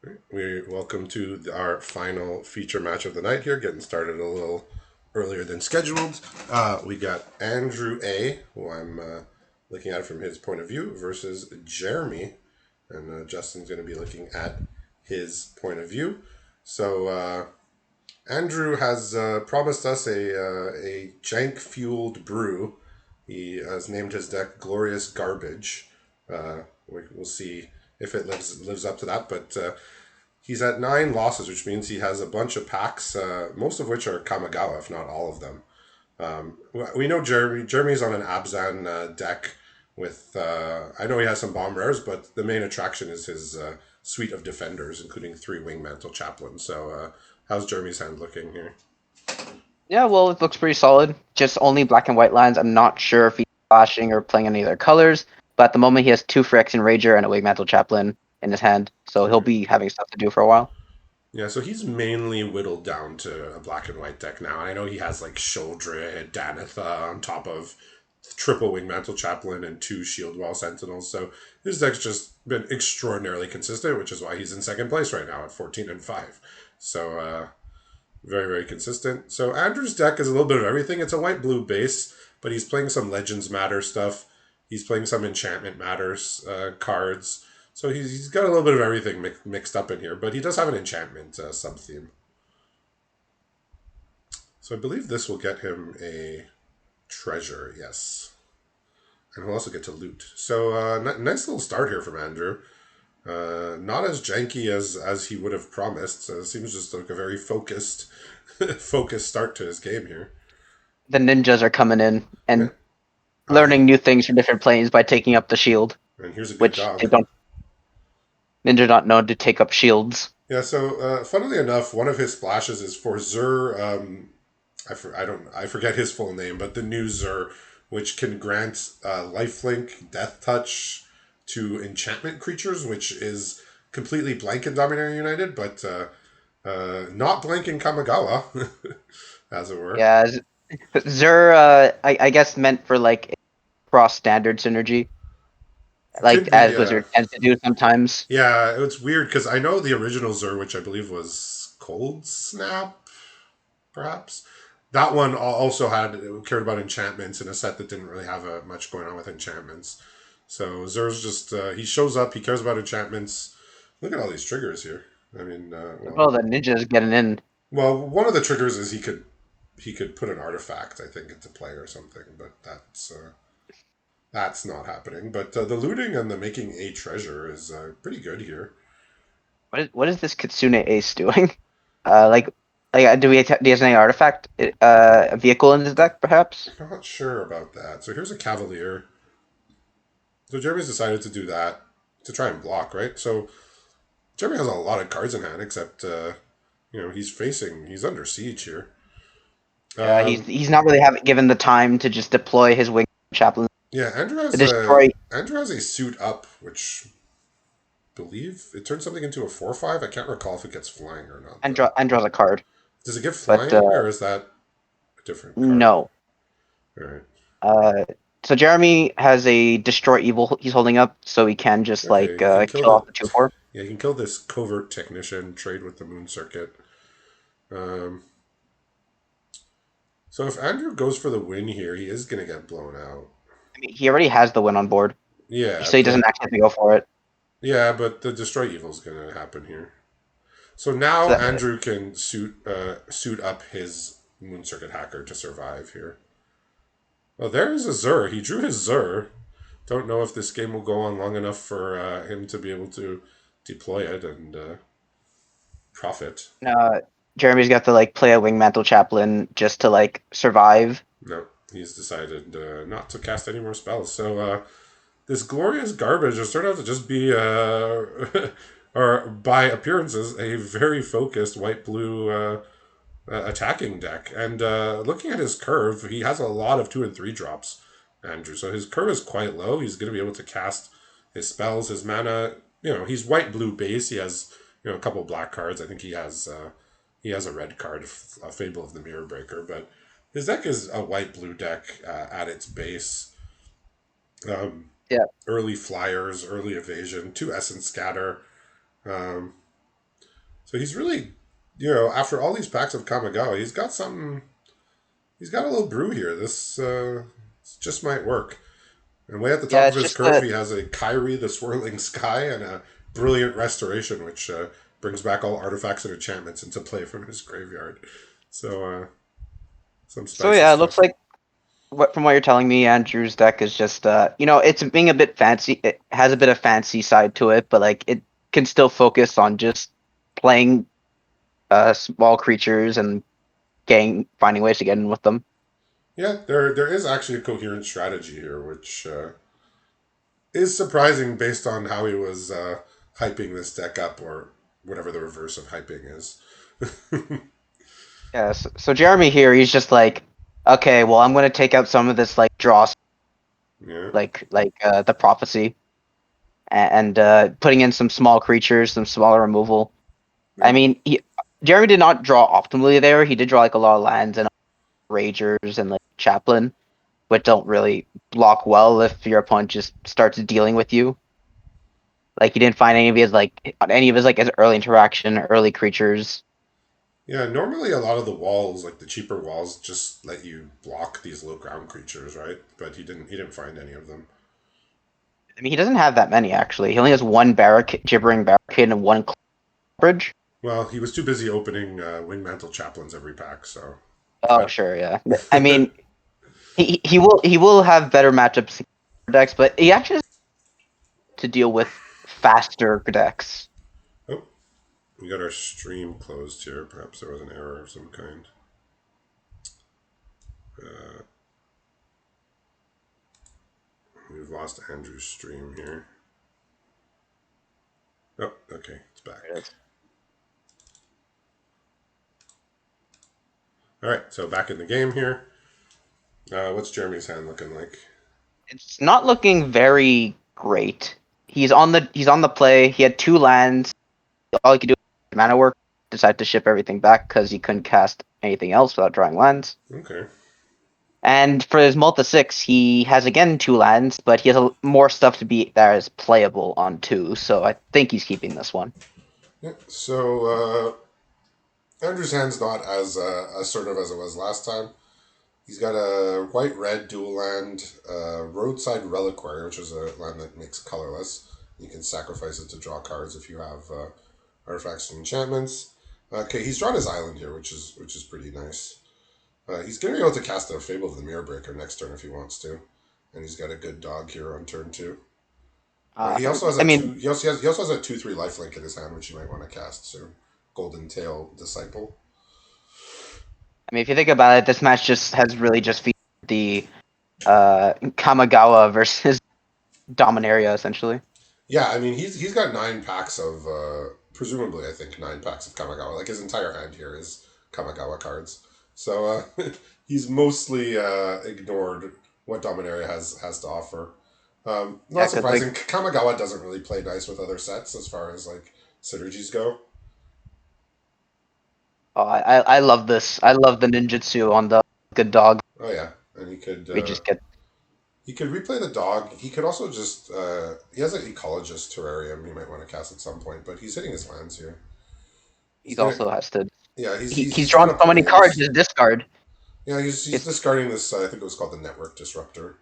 We welcome to our final feature match of the night here, getting started a little earlier than scheduled. We got Andrew A, who I'm looking at from his point of view, versus Jeremy, and Justin's going to be looking at his point of view. So Andrew has promised us a jank fueled brew. He has named his deck Glorious Garbage. We'll see if it lives up to that, but. He's at 9 losses, which means he has a bunch of packs, most of which are Kamigawa, if not all of them. We know Jeremy's on an Abzan deck with. I know he has some bomb rares, but the main attraction is his suite of defenders, including 3 Wingmantle Chaplains. So, how's Jeremy's hand looking here? Yeah, well, it looks pretty solid. Just only black and white lines. I'm not sure if he's flashing or playing any other colors, but at the moment he has 2 Phyrexian Rager and a Wingmantle Chaplain in his hand, so he'll Right. be having stuff to do for a while. Yeah, so he's mainly whittled down to a black and white deck now. I know he has like Sholdred, Danitha on top of triple Wingmantle Chaplain and 2 Shield Wall Sentinels. So his deck's just been extraordinarily consistent, which is why he's in second place right now at 14-5. So very, very consistent. So Andrew's deck is a little bit of everything. It's a white blue base, but he's playing some Legends Matter stuff. He's playing some Enchantment Matters cards. So he's got a little bit of everything mixed up in here, but he does have an enchantment sub theme. So I believe this will get him a treasure, yes. And he'll also get to loot. So nice little start here from Andrew. Not as janky as he would have promised. Seems just like a very focused focused start to his game here. The ninjas are coming in Yeah. and Oh, learning new things from different planes by taking up the shield, and here's a good which dog. they don't ninja not known to take up shields. Yeah. So funnily enough, one of his splashes is for Zur. I forget his full name, but the new Zur, which can grant lifelink, death touch to enchantment creatures, which is completely blank in Dominaria United, but not blank in Kamigawa, as it were. Yeah, Zur, I guess meant for like cross standard synergy, It like could be, as Wizard tends to do sometimes. yeah, it's weird because I know the original Zur, which I believe was Cold Snap, perhaps. That one also had cared about enchantments in a set that didn't really have much going on with enchantments. So Zur's just he shows up, he cares about enchantments. Look at all these triggers here. I mean, Oh, the ninjas getting in. one of the triggers is he could put an artifact, I think, into play or something, but that's not happening. But the looting and the making a treasure is pretty good here. What is this Kitsune Ace doing? Like, do he has any artifact? A vehicle in his deck, perhaps? Not sure about that. So here's a Cavalier. So Jeremy's decided to do that to try and block, right? So Jeremy has a lot of cards in hand, except he's under siege here. Yeah, Um, he's not really having given the time to just deploy his wing chaplain yeah, to destroy Andrew has a suit up, which I believe it turns something into a 4/5. I can't recall if it gets flying or not though. and draws a card. Does it get But flying or is that a different card? no. All right. Uh, so Jeremy has a destroy evil he's holding up, so he can just Okay, like you can kill kill off the 2/4. yeah, you can kill this covert technician. Trade with the Moon Circuit. Um, so if Andrew goes for the win here, he is gonna get blown out. I mean, he already has the win on board, Yeah, so he doesn't but actually have to go for it. the destroy evil's gonna happen here. So So now that, Andrew can suit up his Moon Circuit hacker to survive here. Oh, there's a Zur. He drew his Zur. Don't know if this game will go on long enough for him to be able to deploy it and profit. uh, Jeremy's got to like play a wingmantle chaplain just to like survive. No, he's decided not to cast any more spells. So this glorious garbage has turned out to just be, or by appearances, a very focused white blue attacking deck. And looking at his curve, he has a lot of 2 and 3 drops, Andrew. So his curve is quite low. He's going to be able to cast his spells, his mana. He's white blue base. He has a couple black cards. I think he has a red card, a Fable of the Mirror Breaker, but his deck is a white blue deck at its base. Um, Yeah, Early flyers, early evasion, 2 essence scatter. Um, So he's really, after all these packs of Kamigawa, he's got something. He's got a little brew here. This just might work. And way at the top Yeah, of it's his just curve, that. he has a Kyrie the Swirling Sky and a Brilliant Restoration, which brings back all artifacts and enchantments into play from his graveyard. So, some So spicy yeah, it looks stuff. like from what you're telling me, Andrew's deck is just it's being a bit fancy. It has a bit of fancy side to it, but like it can still focus on just playing small creatures and getting finding ways to get in with them. Yeah, there is actually a coherent strategy here, which is surprising based on how he was hyping this deck up, or whatever the reverse of hyping is. Yeah, so Jeremy here, he's just like, okay, well, I'm gonna take out some of this like draw, Yeah. the prophecy, and putting in some small creatures, some smaller removal. I Yep. mean, Jeremy did not draw optimally there. He did draw like a lot of lands and ragers and like chaplain, but don't really block well if your opponent just starts dealing with you. Like he didn't find any of his like his early interaction, early creatures. Yeah, normally a lot of the walls, like the cheaper walls, just let you block these low ground creatures, right? But he didn't find any of them. I mean, he doesn't have that many actually. He only has one gibbering barricade, and one bridge. Well, he was too busy opening Wingmantle Chaplains every pack, so. Oh, But sure, yeah. I mean, he will have better matchups decks, but he actually has to deal with faster decks. oh, we got our stream closed here. Perhaps there was an error of some kind. Uh, we've lost Andrew's stream here. Oh, okay, it's There it back. is. All right, so back in the game here. What's Jeremy's hand looking like? It's not looking very great. He's on the play. He had two lands. All he could do was mana work. Decided to ship everything back because he couldn't cast anything else without drawing lands. Okay. And for his Multi 6, he has again two lands, but he has more stuff to be that is playable on two. So I think he's keeping this one. Yeah. So Andrew's hand's not as assertive as it was last time. He's got a white red dual land, roadside reliquary, which is a land that makes colorless. You can sacrifice it to draw cards if you have artifacts and enchantments. Okay, he's drawn his island here, which is pretty nice. He's going to be able to cast a Fable of the Mirror Breaker next turn if he wants to, and he's got a good dog here on turn two. Uh, He also has I a mean, two. He also has a 2/3 lifelink in his hand, which you might want to cast. So, Golden Tail Disciple. if you think about it, this match just has really just featured the Kamigawa versus Dominaria essentially. Yeah, I mean he's got 9 packs of presumably I think 9 packs of Kamigawa. Like his entire hand here is Kamigawa cards. So he's mostly ignored what Dominaria has to offer. Yeah, Not because like surprising. Kamigawa doesn't really play nice with other sets as far as like synergies go. I love this. I love the ninjutsu on the good dog. Oh yeah, and he could We just get he could replay the dog. He could also just he has an ecologist terrarium he might want to cast at some point, but he's hitting his lands here. He's he gonna also has to. yeah he's He's he's drawn gonna so many play cards. this. His discard. Yeah, he's It's discarding this. I think it was called the Network Disruptor.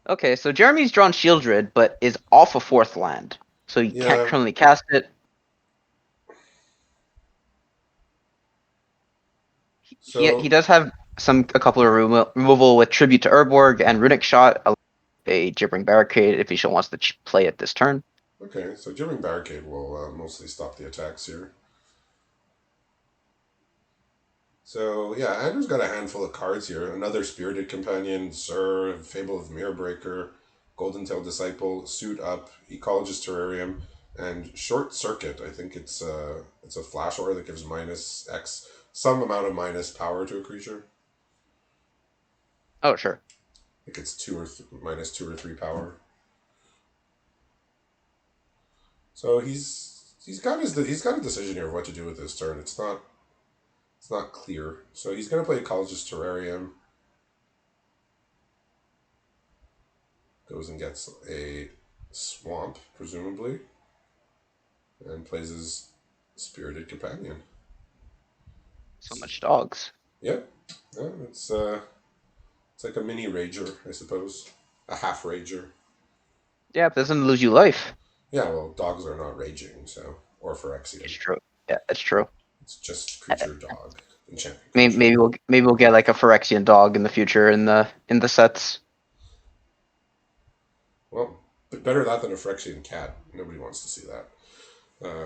okay. So Jeremy's drawn Shieldred, but is off a fourth land, so he can't Yeah. currently cast it. He So does have a couple of removal with Tribute to Urborg and Runic Shot, a Gibbering Barricade if he still wants to play it this turn. okay, so Jimming Barricade will mostly stop the attacks here. So yeah, Andrew's got a handful of cards here. Another Spirited Companion, Sir, Fable of Mirror Breaker, Golden Tail Disciple, Suit Up, Ecologist Terrarium, and Short Circuit. I think it's a flash aura that gives minus X some amount of minus power to a creature. Oh, sure. I think it's minus 2 or 3 power. So he's got a decision here of what to do with this turn. It's not clear. So he's going to play Ecologist Terrarium. Goes and gets a swamp, presumably. and plays his Spirited Companion. So much dogs. Yep, yeah, it's like a mini rager, I suppose, a half rager. Yeah, it doesn't lose you life. Yeah, well, dogs are not raging, so or It's Phyrexian. true. Yeah, it's true. It's just Uh, creature dog, enchantment Maybe, creature. maybe we'll get like a Phyrexian dog in the future in the sets. Well, but better that than a Phyrexian cat. Nobody wants to see that.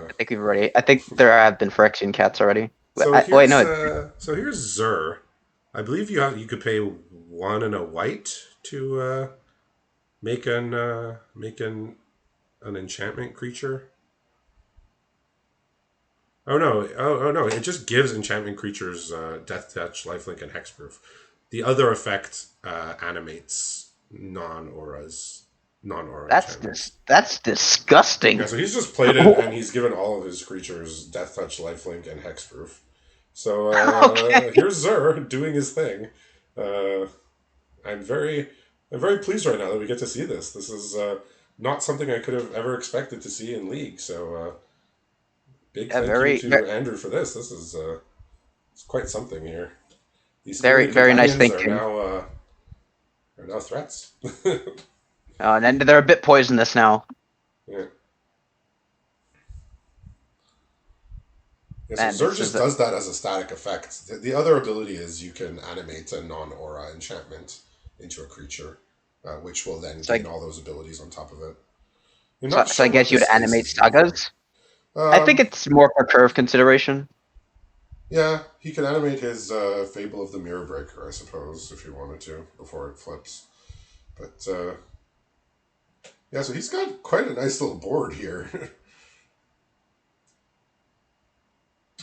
I think we've already. I think there have been Phyrexian cats already. So Wait, here's no. Zur. I believe you could pay 1 and a white to make an enchantment creature. Oh no! It just gives enchantment creatures death touch, lifelink, and hexproof. The other effect animates non-aura enchantments. That's Yeah, disgusting. so he's just played it, and he's given all of his creatures death touch, lifelink, and hexproof. So Okay. here's Zur doing his thing. Uh, I'm very I'm very pleased right now that we get to see this. This is not something I could have ever expected to see in League. So big Yeah, thank you very, to Andrew for this. This is it's quite something here. These very, spirited very nice companions thinking. are now threats. And then they're a bit poisonous now. Yeah. Yeah, so Man, Zur this is just does that as a static effect. The other ability is you can animate a non-aura enchantment into a creature, which will then it's gain like all those abilities on top of it. You're so. not So I sure what guess you this would is animate he's using. sagas. I think Um, it's more for curve consideration. yeah, he can animate his Fable of the Mirror Breaker, I suppose, if he wanted to, before it flips. But yeah, so he's got quite a nice little board here.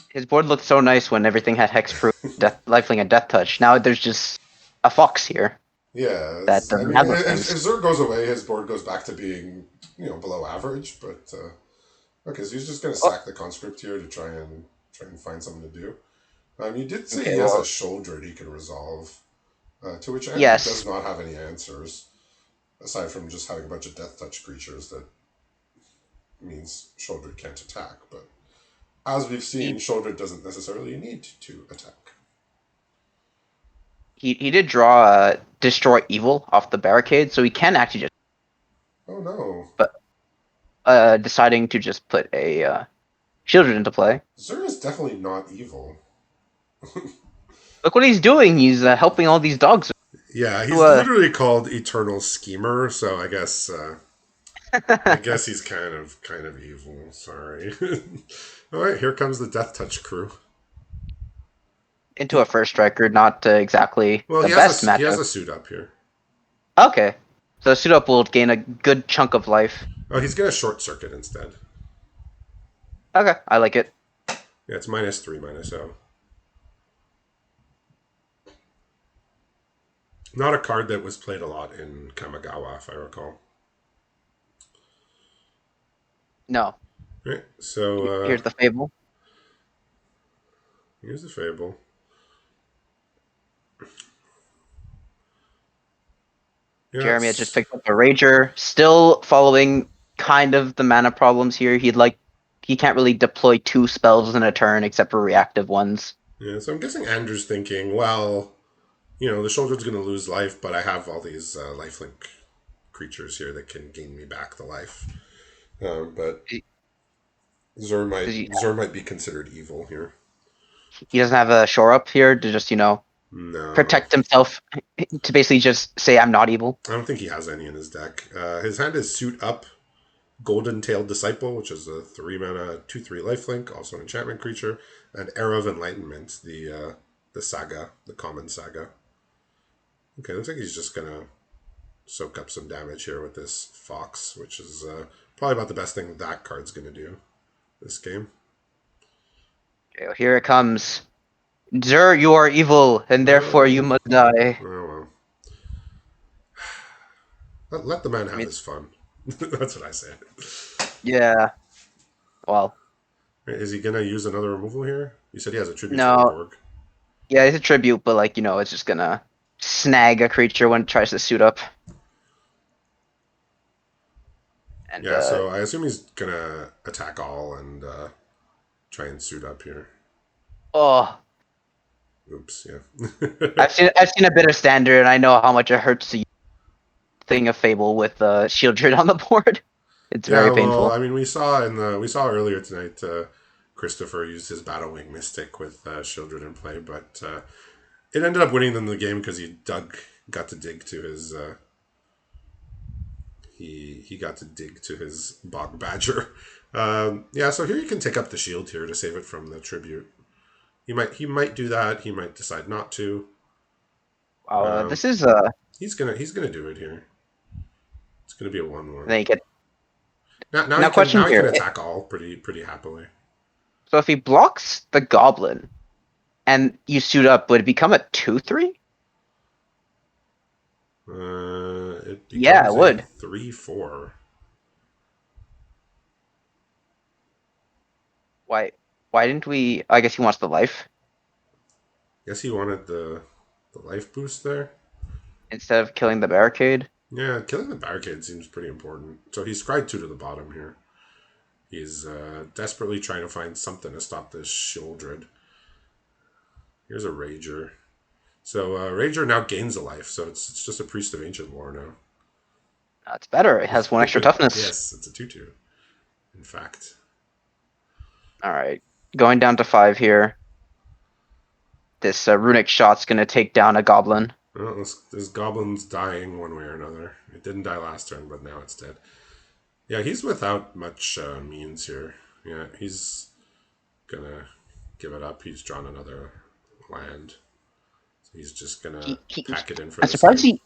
His board looked so nice when everything had hexproof, death, lifelink, and death touch. Now there's just a fox here Yeah, that I doesn't mean, have those if things. Zur goes away, his board goes back to being, below average. But okay, so he's just going to Oh, sack the conscript here to try and find something to do. You did say okay. he has a Well, Shouldered he can resolve, to which Andrew does yes, not have any answers aside from just having a bunch of death touch creatures. That means Shouldered can't attack, but as we've seen, he Shouldered doesn't necessarily need to attack. he did draw destroy evil off the barricade, so he can actually just. Oh no, But deciding to just put a shielded into play. Zur is definitely not evil. Look what he's doing. He's helping all these dogs. Yeah, To, he's literally called Eternal Schemer, so I guess he's kind of evil. Sorry. All right, here comes the Death Touch crew. into a He, first striker, not exactly well, the best he has matchup. a suit up here. Okay, so suit up will gain a good chunk of life. Oh, he's gonna short circuit instead. Okay, I like it. Yeah, it's -3 -0. Not a card that was played a lot in Kamigawa, if I recall. No, Right, so here's the fable. here's the Fable. Yeah, Jeremy had just picked up a Rager, still following kind of the mana problems here. He can't really deploy two spells in a turn except for reactive ones. yeah. So I'm guessing Andrew's thinking, well, the Shoulder's gonna lose life, but I have all these lifelink creatures here that can gain me back the life. But Because Zur might be considered evil here. he doesn't have a shore up here to just No, protect himself, to basically just say I'm not evil. I don't think he has any in his deck. His hand is Suit Up, Golden Tailed Disciple, which is a 3 mana 2/3 lifelink, also an enchantment creature, and Era of Enlightenment, the saga, the common saga. Okay, looks like he's just gonna soak up some damage here with this Fox, which is probably about the best thing that card's gonna do this game. Okay, here it comes. Zur, you are evil, and therefore you Oh, must die. oh well. Let the man I have mean, his fun. That's what I say. yeah. Well, Is he gonna use another removal here? You said he has a tribute to no. Urborg. Yeah, it's a tribute, but it's just gonna snag a creature when it tries to suit up. And Yeah, so I assume he's gonna attack all and try and suit up here. oh, Oops, yeah. I've seen a bit of standard, and I know how much it hurts to use Thing of Fable with Shield Druid on the board. It's Yeah, very well, painful. I mean, we saw earlier tonight. Christopher used his Battle Wing Mystic with Children in play, but it ended up winning them the game because got to dig to his he got to dig to his Bog Badger. Yeah, so here you can take up the shield here to save it from the tribute. He might do that. He might decide not to. Wow, Um, this is he's gonna do it here. It's gonna be a 1-1. then you get Now he now can question now he can here. attack all pretty happily. So if he blocks the goblin and you suit up, would it become a 2/3? It Yeah, it becomes a would. 3-4. Why? Why didn't we? I guess he wants the life Guess he wanted the life boost there. instead of killing the barricade. Yeah, killing the barricade seems pretty important. So he's scried 2 to the bottom here. He's desperately trying to find something to stop this Shieldred. Here's a Rager. So Rager now gains a life, so it's just a Priest of Ancient War now. It's better. It has one extra toughness. Yes, it's a 2-2, in fact. All right, going down to 5 here. This runic shot's gonna take down a goblin. Well, this goblin's dying one way or another. It didn't die last turn, but now it's dead. Yeah, he's without much means here. Yeah, he's gonna give it up. He's drawn another land. So he's just gonna pack it in for I'm the surprised save. he.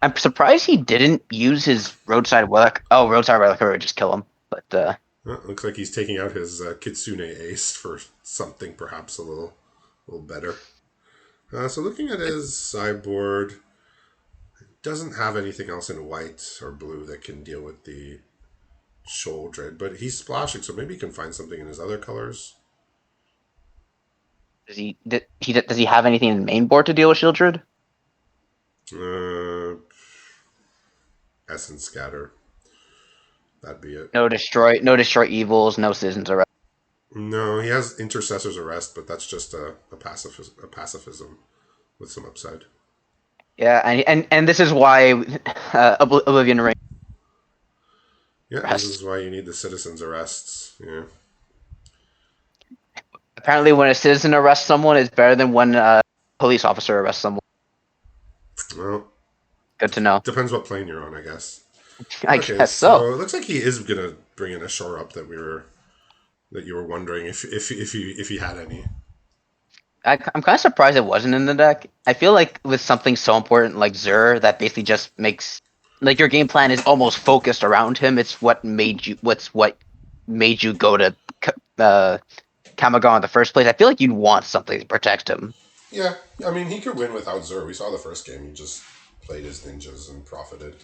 I'm surprised he didn't use his roadside relic. Oh, roadside relic would just kill him. But Looks like he's taking out his Kitsune Ace for something perhaps little better. So looking at his sideboard, doesn't have anything else in white or blue that can deal with the Shoal but he's splashing, so maybe he can find something in his other colors. does he have anything in main board to deal with Shieldred? Uh, Essence Scatter. That'd be it. No destroy evils, no citizens arrest. No, he has Intercessor's Arrest, but that's just a pacifism with some upside. Yeah, and this is why Oblivion Ring Yeah, this arrest. is why you need the Citizen's Arrests. Yeah. Apparently, when a citizen arrests someone, it's better than when a police officer arrests someone. Well, Good to know. depends what plane you're on, I guess. I Okay, guess so. so it looks like he is gonna bring in a shore up that you were wondering if he had any. I'm kind of surprised it wasn't in the deck. I feel like with something so important like Zur, that basically just makes like your game plan is almost focused around him. It's what made you go to Kamagon in the first place. I feel like you'd want something to protect him. Yeah, I mean he could win without Zur. We saw the first game. He just played his ninjas and profited.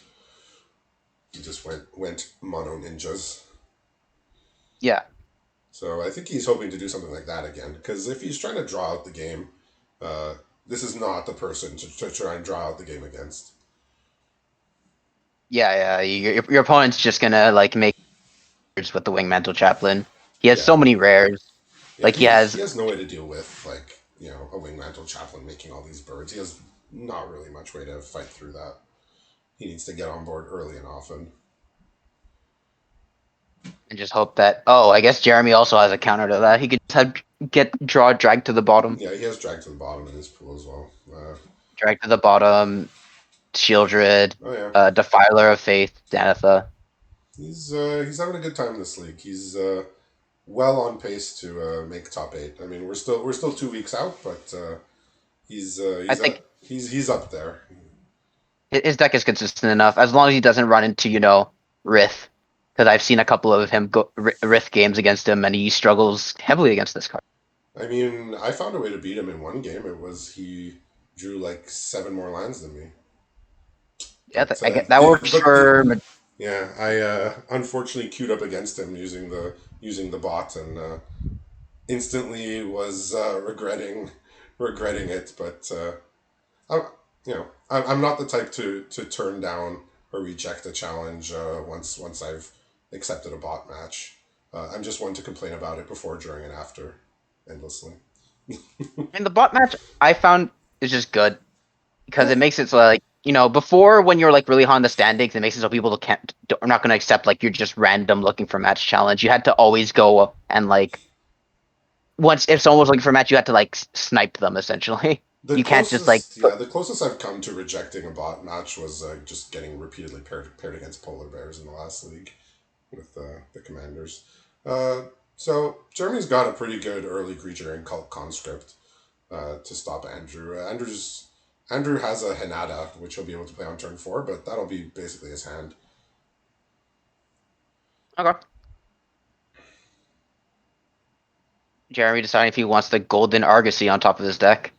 He just went mono ninjas. Yeah, So I think he's hoping to do something like that again. Because if he's trying to draw out the game, uh, this is not the person to try and draw out the game against. yeah. Your opponent's just gonna like make with the Wingmantle Chaplain. He has Yeah, so many rares. yeah. Like he He has has no way to deal with like a wingmantle chaplain making all these birds. He has not really much way to fight through that. He needs to get on board early and often. and just hope that. Oh, I guess Jeremy also has a counter to that. He could just get draw drag to the bottom, Yeah, he has drag to the bottom in his pool as well. drag to the bottom. Shieldred, Oh yeah, Defiler of Faith, Danitha. he's having a good time in this league. He's well on pace to make top 8. I mean, we're still 2 weeks out, but he's I he's think up he's up there. his deck is consistent enough as long as he doesn't run into Rith, because I've seen a couple of him Rith games against him, and he struggles heavily against this card. I mean, I found a way to beat him in one game. It was he drew like 7 more lands than me. Yeah, But I get that works but for. yeah, I unfortunately queued up against him using the bot and instantly was regretting it. But I'm I'm not the type to turn down or reject a challenge once I've accepted a bot match. I'm just one to complain about it before, during, and after, endlessly. And the bot match I found is just good because Yeah, it makes it so like before when you're like really high on the standings, it makes it so people can't are not going to accept like you're just random looking for match challenge. You had to always go and like once if someone was looking for a match, you had to like snipe them essentially. You can't just like the closest I've come to rejecting a bot match was just getting repeatedly paired against polar bears in the last league with the commanders. Uh, so Jeremy's got a pretty good early creature in cult conscript to stop Andrew. Andrew has a Hinata, which he'll be able to play on turn 4, but that'll be basically his hand. okay. Jeremy deciding if he wants the golden argosy on top of his deck.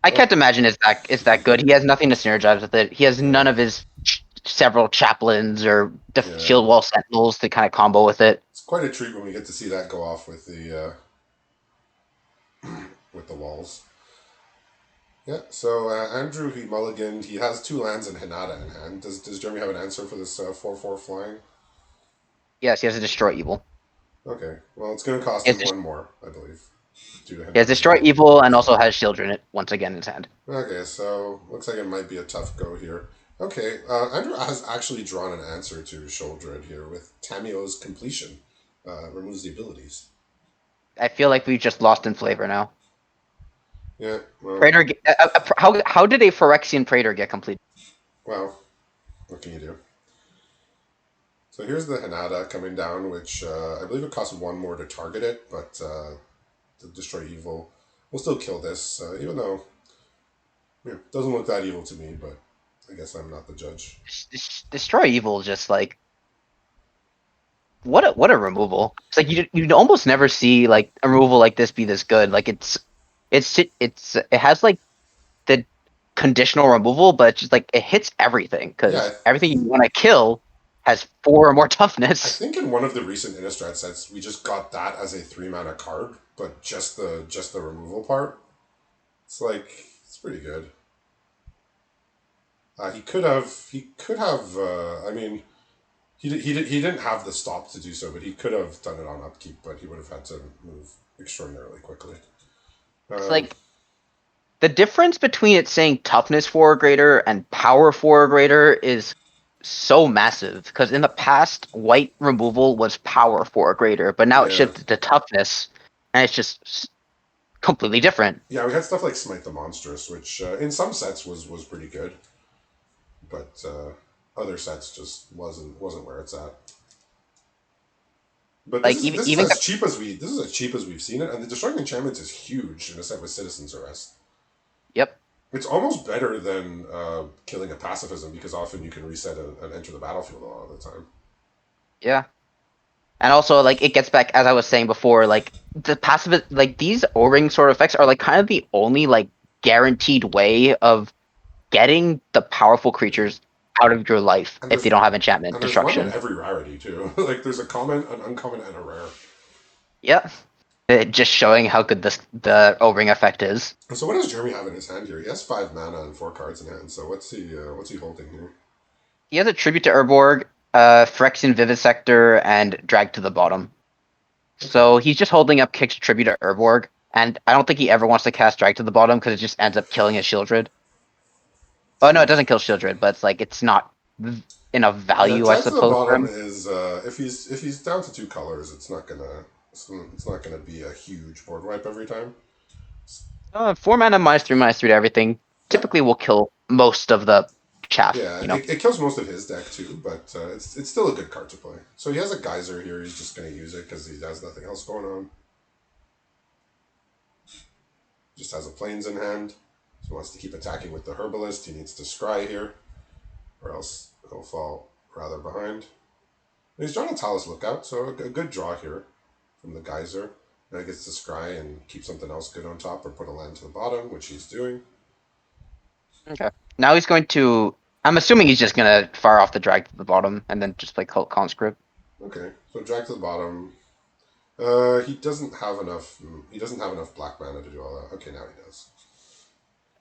I Oh, can't imagine it's that good. He has nothing to synergize with it. He has none yeah, of his several chaplains or yeah. shield wall sentinels to kind of combo with it. It's quite a treat when we get to see that go off with the walls. Yeah, so Andrew, he mulliganed. He has 2 lands and Hinata in hand. Does Jeremy have an answer for this 4/4 flying? Yes, he has a destroy evil. Okay, well, it's going to cost He has, him 1 more, I believe, due to he has Hinata's destroy ability to evil and cost also him. has children it once again in his hand. Okay, so looks like it might be a tough go here. Okay, Andrew has actually drawn an answer to Sholdred here with Tamio's completion. Removes the abilities. I feel like we've just lost in flavor now. Yeah, well, Praetor, how did a Phyrexian Praetor get completed? well, what can you do? So here's the Hinata coming down, which I believe it costs 1 more to target it, but the Destroy Evil will still kill this, even though it doesn't look that evil to me, but I guess I'm not the judge. Destroy evil is just like what a removal. It's like you'd almost never see like a removal like this be this good. Like it has like the conditional removal, but it's just like it hits everything Yeah, because everything you want to kill has 4 or more I toughness. think in one of the recent Innistrad sets, we just got that as a 3 mana card, but just the removal part. It's like it's pretty good. He could have. I mean, he didn't have the stop to do so, but he could have done it on upkeep. But he would have had to move extraordinarily quickly. It's Um, like the difference between it saying toughness 4 or greater and power 4 or greater is so massive because in the past white removal was power 4 or greater, but now it yeah, shifted to toughness and it's just completely different. yeah. We had stuff like Smite the Monstrous, which in some sets was pretty good, but other sets just wasn't where it's at. But this Like is even this is even as cheap as we've seen it, and the Destroying Enchantments is huge in a set with Citizen's Arrest. yep. It's almost better than killing a pacifism because often you can reset and enter the battlefield a lot of the time. Yeah. And also like it gets back as I was saying before, like the passive like these O-ring sort of effects are like kind of the only like guaranteed way of getting the powerful creatures out of your life And if they there's don't have enchantment and there's one in destruction. every rarity too. Like there's a common, an uncommon, and a rare. Yeah. Just showing how good the O-ring effect is. And so what does Jeremy have in his hand here? He has 5 mana and 4 cards in hand. So what's he holding here? He has a tribute to Urborg, Phyrexian Vivisector, and Drag to the Bottom. Okay. So he's just holding up Kick's tribute to Urborg, and I don't think he ever wants to cast Drag to the Bottom because it just ends up killing his Shieldred. Oh no, it doesn't kill Shieldred, but it's like it's not enough Yeah, value, I drag to the suppose, for bottom him. is if he's down to 2 colors, it's not gonna be a huge board wipe every time. 4 mana -3/-3 to everything. Yeah, Typically will kill most of the chaff, yeah, it kills most of his deck too, but it's still a good card to play. So he has a geyser here. He's just gonna use it because he has nothing else going on. Just has a plains in hand. So he wants to keep attacking with the herbalist. He needs to scry here, or else he'll fall rather behind. And he's drawn a Talus Lookout, so a good draw here from the geyser. Now he gets to scry and keep something else good on top, or put a land to the bottom, which he's doing. Okay. Now he's going to. I'm assuming he's just gonna fire off the drag to the bottom and then just play Cult Conscript. Okay, so drag to the bottom. He doesn't have enough. He doesn't have enough black mana to do all that. Okay, now he does.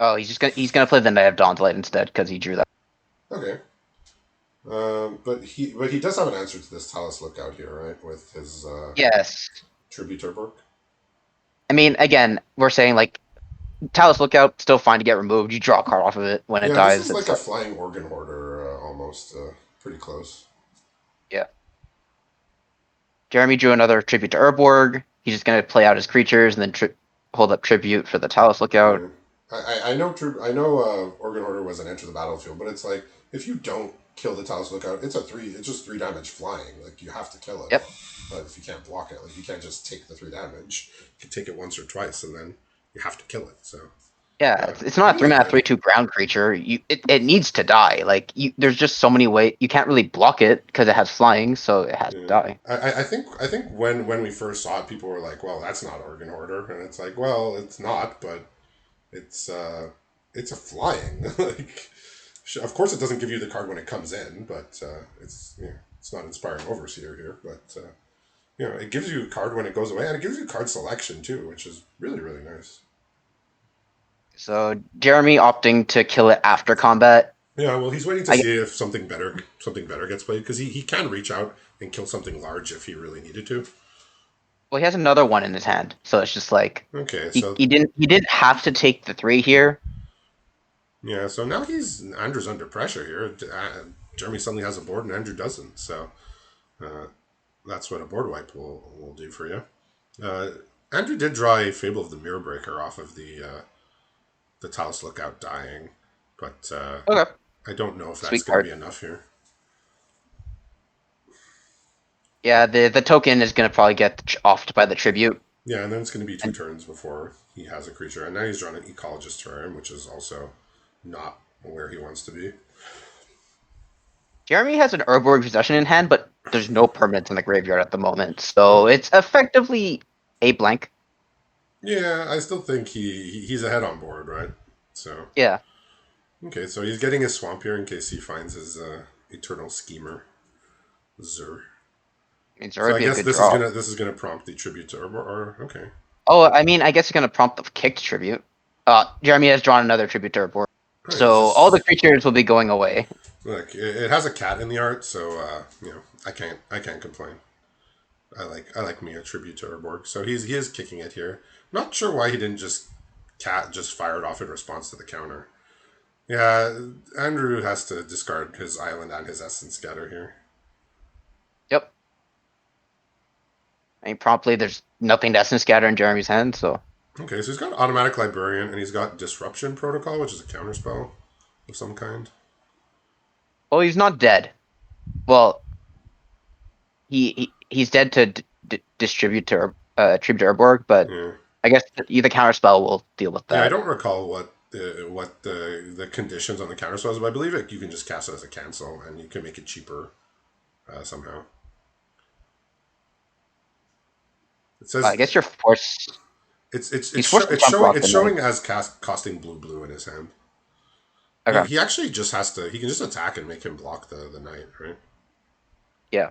Oh, he's gonna play the Knight of Gauntlet instead because he drew that. Okay. But he does have an answer to this Talus Lookout here, right? With his Yes. Tribute Turborg. I mean, again, we're saying like Talus Lookout still fine to get removed. You draw a card off of it when it Yeah, this dies. is like It's a like flying organ hoarder, almost pretty close. yeah. Jeremy drew another tribute to Urborg. He's just gonna play out his creatures and then hold up tribute for the Talus Lookout. Yeah. I know I know Organ Hoarder was an enter the battlefield, but it's like if you don't kill the Talus Lookout, it's just 3 damage flying. Like you have to kill it. Yep. But if you can't block it, like you can't just take the 3 damage. You can take it once or twice and then you have to kill it. So Yeah, yeah, it's not a three really mana good. 3/2 ground creature. It needs to die. Like there's just so many ways you can't really block it because it has flying, so it has to Yeah. die. I think when we first saw it, people were like, "Well, that's not Organ Hoarder," and it's like, "Well, it's not, but it's it's a flying like." Of course, it doesn't give you the card when it comes in, but it's not inspiring overseer here. But it gives you a card when it goes away, and it gives you card selection too, which is really really nice. So Jeremy opting to kill it after combat. Yeah, well, he's waiting to I see if something better gets played because he can reach out and kill something large if he really needed to. Well, he has another one in his hand, so it's just like Okay, he, so he didn't he didn't have to take the 3 here. yeah, so now Andrew's under pressure here. Jeremy suddenly has a board and Andrew doesn't. So uh, that's what a board wipe will do for you. Uh, Andrew did draw a Fable of the Mirror Breaker off of the Talos Lookout dying, but Okay, I don't know if that's sweet going to card. be enough here. Yeah, the token is gonna probably get offed by the tribute. Yeah, and then it's going to be two And turns before he has a creature, and now he's drawn an Ecologist turn, which is also not where he wants to be. Jeremy has an Urborg possession in hand, but there's no permanents in the graveyard at the moment, Uh, so it's effectively a blank. yeah, I still think he's ahead on board, right? So Yeah, okay, so he's getting his swamp here in case he finds his Eternal Schemer Zur. means there So would I be a guess good this is draw. gonna prompt the tribute to Urbor. Or okay, Oh, I mean, I guess it's gonna prompt the kicked tribute. Jeremy has drawn another tribute to Urborg, all right, so all the just creatures will be going away. look. It has a cat in the art, so I can't complain. I like me a tribute to Urborg. So he is kicking it here. Not sure why he didn't just fire it off in response to the counter. Yeah, Andrew has to discard his island and his essence scatter here. Yep. I mean, promptly there's nothing to Essence Scatter in Jeremy's hand, so Okay, so he's got automatic librarian and he's got disruption protocol, which is a counter spell of some kind. well, he's not dead. Well, he's dead to distribute to tribute to Urborg, but Yeah, I guess the counter spell will deal with yeah. I that. don't recall what the conditions on the counter spells, but I believe you can just cast it as a cancel and you can make it cheaper somehow. It I says guess you're forced. it's He's it's, show, forced to it's jump showing block it's the knight. showing as costing blue in his hand. He, Okay. he actually just has to. He can just attack and make him block the knight, right? Yeah.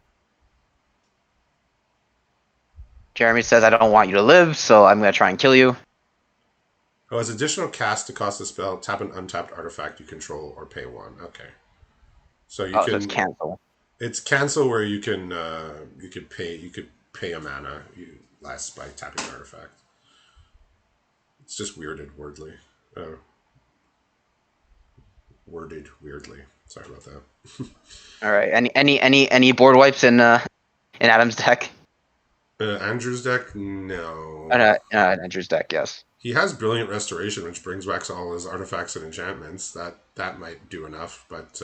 Jeremy says I don't want you to live, so I'm gonna try and kill you. Oh, as additional cast to cost a spell, tap an untapped artifact you control or pay one. Okay, so you Oh, so it's can. cancel. It's cancel where you could pay a mana less by tapping an artifact. It's just uh, worded weirdly. Sorry about that. All right. Any board wipes in Adam's deck? Andrew's deck, no. Andrew's deck, yes. He has Brilliant Restoration, which brings back all his artifacts and enchantments. That might do enough, but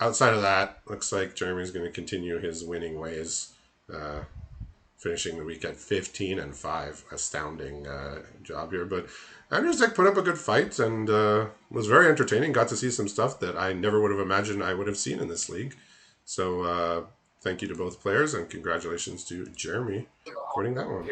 outside of that, looks like Jeremy's going to continue his winning ways, uh, finishing the week at 15-5. Astounding job here, but Andrew's deck put up a good fight and was very entertaining. Got to see some stuff that I never would have imagined I would have seen in this league. So thank you to both players and congratulations to Jeremy for winning that one.